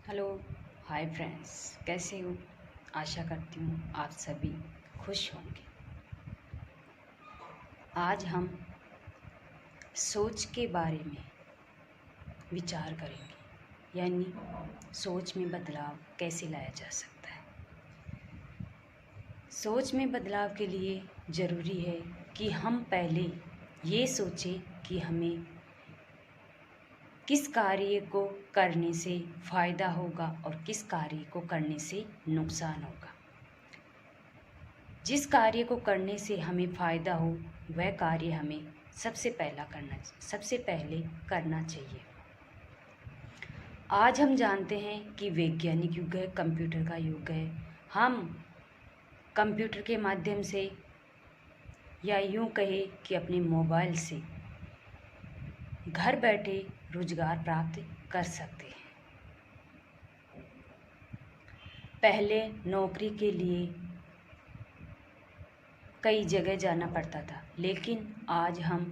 Hello. Hi friends, कैसे हो? आशा करती हूँ आप सभी खुश होंगे। आज हम सोच के बारे में विचार करेंगे, यानी सोच में बदलाव कैसे लाया जा सकता है। सोच में बदलाव के लिए ज़रूरी है कि हम पहले ये सोचें कि हमें किस कार्य को करने से फ़ायदा होगा और किस कार्य को करने से नुकसान होगा। जिस कार्य को करने से हमें फ़ायदा हो वह कार्य हमें सबसे पहले करना चाहिए। आज हम जानते हैं कि वैज्ञानिक युग है, कंप्यूटर का युग है। हम कंप्यूटर के माध्यम से या यूँ कहे कि अपने मोबाइल से घर बैठे रोज़गार प्राप्त कर सकते हैं। पहले नौकरी के लिए कई जगह जाना पड़ता था, लेकिन आज हम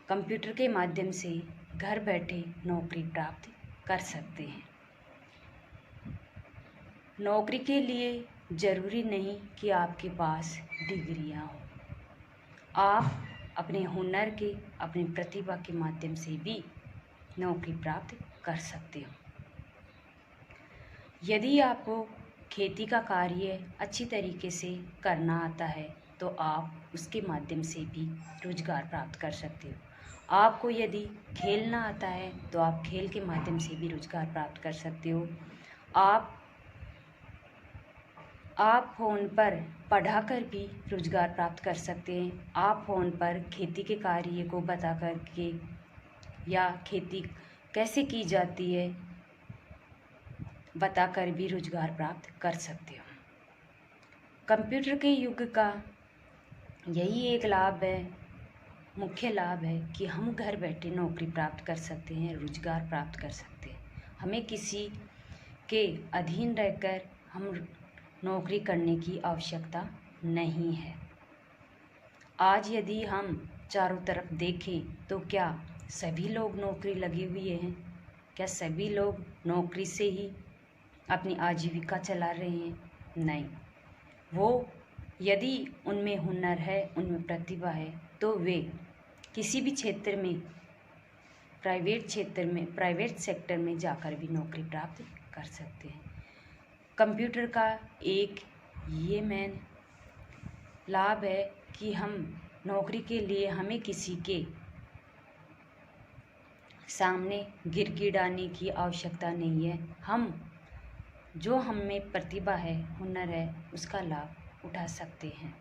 कंप्यूटर के माध्यम से घर बैठे नौकरी प्राप्त कर सकते हैं। नौकरी के लिए ज़रूरी नहीं कि आपके पास डिग्रियां हों। आप अपने हुनर के, अपनी प्रतिभा के माध्यम से भी नौकरी प्राप्त कर सकते हो। यदि आपको खेती का कार्य अच्छी तरीके से करना आता है तो आप उसके माध्यम से भी रोज़गार प्राप्त कर सकते हो। आपको यदि खेलना आता है तो आप खेल के माध्यम से भी रोज़गार प्राप्त कर सकते हो। आप फ़ोन पर पढ़ाकर भी रोज़गार प्राप्त कर सकते हैं। आप फ़ोन पर खेती के कार्य को बता कर के या खेती कैसे की जाती है बताकर भी रोज़गार प्राप्त कर सकते हो। कंप्यूटर के युग का यही एक लाभ है, मुख्य लाभ है कि हम घर बैठे नौकरी प्राप्त कर सकते हैं, रोज़गार प्राप्त कर सकते हैं। हमें किसी के अधीन रहकर हम नौकरी करने की आवश्यकता नहीं है। आज यदि हम चारों तरफ देखें तो क्या सभी लोग नौकरी लगे हुए हैं? क्या सभी लोग नौकरी से ही अपनी आजीविका चला रहे हैं? नहीं। वो यदि उनमें हुनर है, उनमें प्रतिभा है तो वे किसी भी क्षेत्र में, प्राइवेट सेक्टर में जाकर भी नौकरी प्राप्त कर सकते हैं। कंप्यूटर का एक ये मेन लाभ है कि हम नौकरी के लिए हमें किसी के सामने गिड़गिड़ाने की आवश्यकता नहीं है। हम जो हम में प्रतिभा है, हुनर है, उसका लाभ उठा सकते हैं।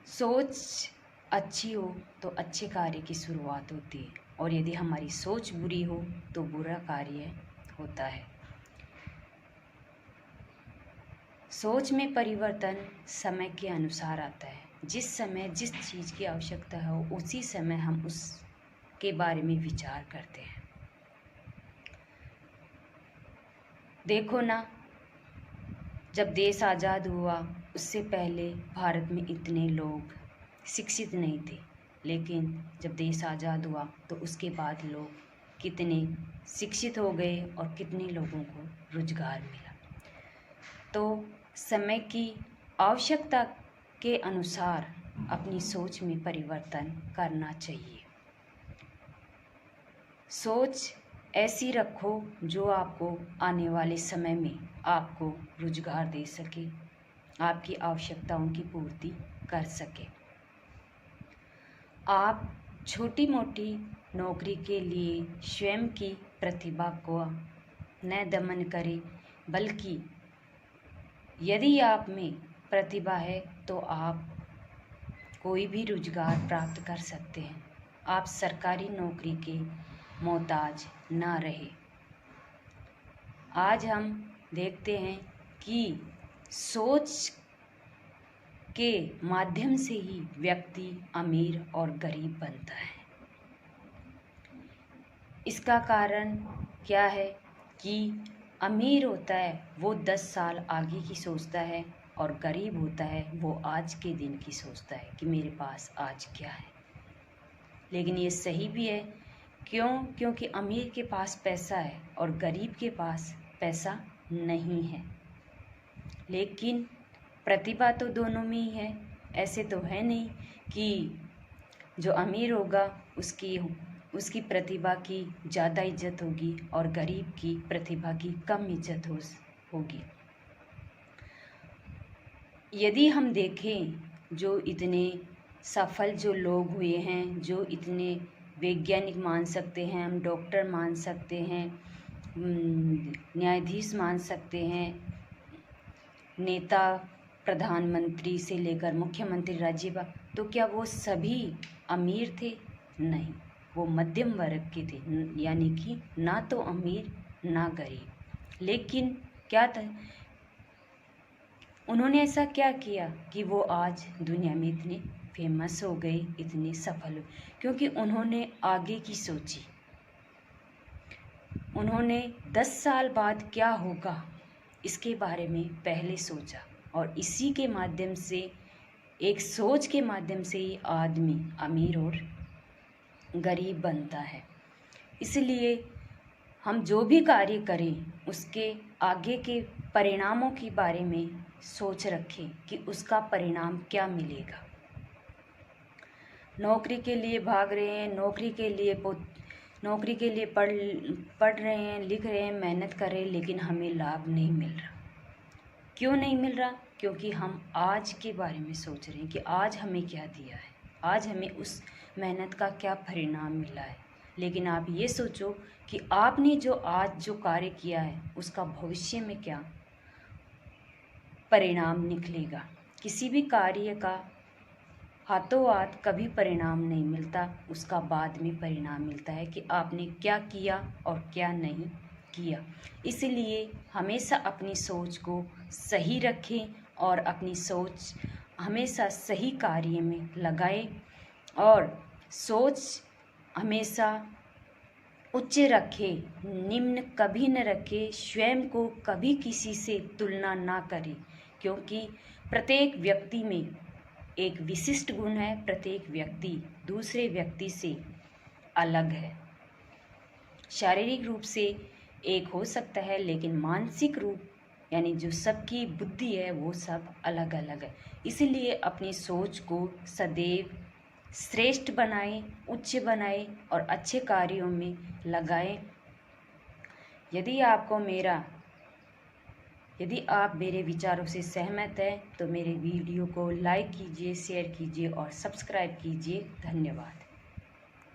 सोच अच्छी हो तो अच्छे कार्य की शुरुआत होती है, और यदि हमारी सोच बुरी हो तो बुरा कार्य होता है। सोच में परिवर्तन समय के अनुसार आता है। जिस समय जिस चीज़ की आवश्यकता हो उसी समय हम उसके बारे में विचार करते हैं। देखो ना, जब देश आज़ाद हुआ उससे पहले भारत में इतने लोग शिक्षित नहीं थे, लेकिन जब देश आज़ाद हुआ तो उसके बाद लोग कितने शिक्षित हो गए और कितने लोगों को रोज़गार मिला। तो समय की आवश्यकता के अनुसार अपनी सोच में परिवर्तन करना चाहिए। सोच ऐसी रखो जो आपको आने वाले समय में आपको रोज़गार दे सके, आपकी आवश्यकताओं की पूर्ति कर सके। आप छोटी मोटी नौकरी के लिए स्वयं की प्रतिभा को न दमन करें, बल्कि यदि आप में प्रतिभा है तो आप कोई भी रोज़गार प्राप्त कर सकते हैं। आप सरकारी नौकरी के मोहताज ना रहे। आज हम देखते हैं कि सोच के माध्यम से ही व्यक्ति अमीर और गरीब बनता है। इसका कारण क्या है कि अमीर होता है वो 10 साल आगे की सोचता है, और गरीब होता है वो आज के दिन की सोचता है कि मेरे पास आज क्या है। लेकिन ये सही भी है क्यों? क्योंकि अमीर के पास पैसा है और गरीब के पास पैसा नहीं है, लेकिन प्रतिभा तो दोनों में ही है। ऐसे तो है नहीं कि जो अमीर होगा उसकी प्रतिभा की ज़्यादा इज्जत होगी और गरीब की प्रतिभा की कम इज्जत होगी। यदि हम देखें जो इतने सफल जो लोग हुए हैं, जो इतने वैज्ञानिक मान सकते हैं, हम डॉक्टर मान सकते हैं, न्यायाधीश मान सकते हैं, नेता प्रधानमंत्री से लेकर मुख्यमंत्री, राज्यपाल, तो क्या वो सभी अमीर थे? नहीं, वो मध्यम वर्ग के थे, यानी कि ना तो अमीर ना गरीब। लेकिन क्या था, उन्होंने ऐसा क्या किया कि वो आज दुनिया में इतने फेमस हो गए, इतने सफल हुए? क्योंकि उन्होंने आगे की सोची। उन्होंने 10 साल बाद क्या होगा इसके बारे में पहले सोचा, और इसी के माध्यम से, एक सोच के माध्यम से ही आदमी अमीर और गरीब बनता है। इसलिए हम जो भी कार्य करें उसके आगे के परिणामों के बारे में सोच रखें कि उसका परिणाम क्या मिलेगा। नौकरी के लिए भाग रहे हैं, नौकरी के लिए पढ़ रहे हैं, लिख रहे हैं, मेहनत कर रहे हैं, लेकिन हमें लाभ नहीं मिल रहा। क्यों नहीं मिल रहा? क्योंकि हम आज के बारे में सोच रहे हैं कि आज हमें क्या दिया है, आज हमें उस मेहनत का क्या परिणाम मिला है। लेकिन आप ये सोचो कि आपने जो आज जो कार्य किया है उसका भविष्य में क्या परिणाम निकलेगा। किसी भी कार्य का हाथों हाथ कभी परिणाम नहीं मिलता, उसका बाद में परिणाम मिलता है कि आपने क्या किया और क्या नहीं किया। इसलिए हमेशा अपनी सोच को सही रखें और अपनी सोच हमेशा सही कार्य में लगाएं, और सोच हमेशा उच्च रखें, निम्न कभी न रखें, स्वयं को कभी किसी से तुलना ना करें, क्योंकि प्रत्येक व्यक्ति में एक विशिष्ट गुण है, प्रत्येक व्यक्ति दूसरे व्यक्ति से अलग है। शारीरिक रूप से एक हो सकता है, लेकिन मानसिक रूप यानी जो सबकी बुद्धि है वो सब अलग अलग है। इसलिए अपनी सोच को सदैव श्रेष्ठ बनाएं, उच्च बनाएं और अच्छे कार्यों में लगाएं। यदि आप मेरे विचारों से सहमत हैं तो मेरे वीडियो को लाइक कीजिए, शेयर कीजिए और सब्सक्राइब कीजिए। धन्यवाद।